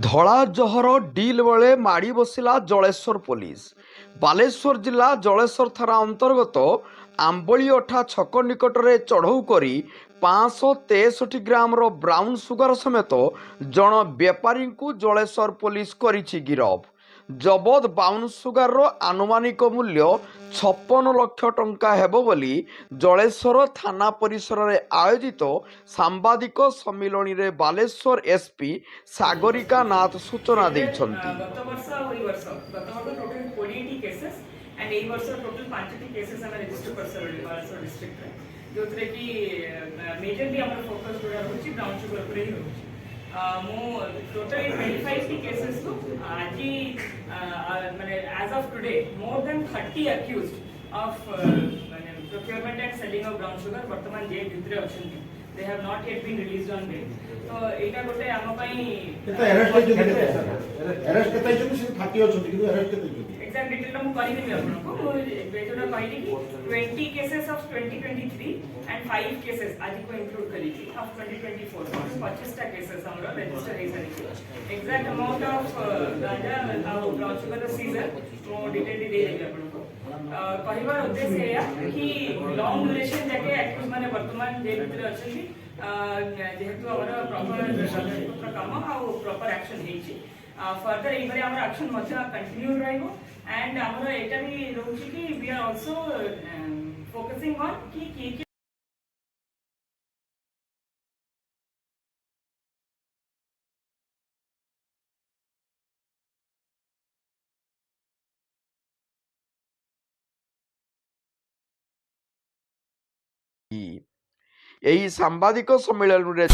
ଧଳା ଜହର ଡିଲ୍ ବେଳେ ମାଡ଼ି ବସିଲା ଜଳେଶ୍ୱର ପୋଲିସ। ବାଲେଶ୍ୱର ଜିଲ୍ଲା ଜଳେଶ୍ୱର ଥାନା ଅନ୍ତର୍ଗତ ଆମ୍ବଳିଅଠା ଛକ ନିକଟରେ ଚଢ଼ଉ କରି 563 ଗ୍ରାମର ବ୍ରାଉନ୍ ସୁଗାର ସମେତ ଜଣ ବେପାରୀଙ୍କୁ ଜଳେଶ୍ୱର ପୋଲିସ କରିଛି ଗିରଫ। ଜବତ ବ୍ରାଉନ୍ ସୁଗାରର ଆନୁମାନିକ ମୂଲ୍ୟ 56 ଲକ୍ଷ ଟଙ୍କା ହେବ ବୋଲି ଜଳେଶ୍ୱର ଥାନା ପରିସରରେ ଆୟୋଜିତ ସାମ୍ବାଦିକ ସମ୍ମିଳନୀରେ ବାଲେଶ୍ୱର ଏସ୍ପି ସାଗରିକା ନାଥ ସୂଚନା ଦେଇଛନ୍ତି। टोटली 25 केसेस को आज माने as of today more than 30 accused of procurement and selling of brown sugar वर्तमान जेल भितरे अछंती। they have not yet been released on bail। तो एटा गोटे हम पई केता अरेस्ट केता जति से 30 अछंती कि अरेस्ट केता जति एग्जैक्ट डिटेल हम कहि देबी आपन को मो बेजोडा कहली कि 20 केसेस ऑफ 2023 एंड 5 केसेस आज को इंक्लूड करी थी ऑफ 2024 25 टा केसेस हमरा रजिस्टर हे सारी एग्जैक्ट अमाउंट ऑफ गांजा और ब्राउन शुगर सीजन मो डिटेल दे देबी आपन को कहबार उद्देश्य है कि लॉन्ग ड्यूरेशन जाके एक्यूज माने वर्तमान जेल भितर अछंती जेहेतु हमरा प्रॉपर काम आ प्रॉपर एक्शन हेची फर्दर एई बारे हमरा एक्शन मध्य कंटिन्यू रहइबो एंड हमरा एटा भी रहउची कि we are also focusing on कि ଏହି ସାମ୍ବାଦିକ ସମ୍ମିଳନୀରେ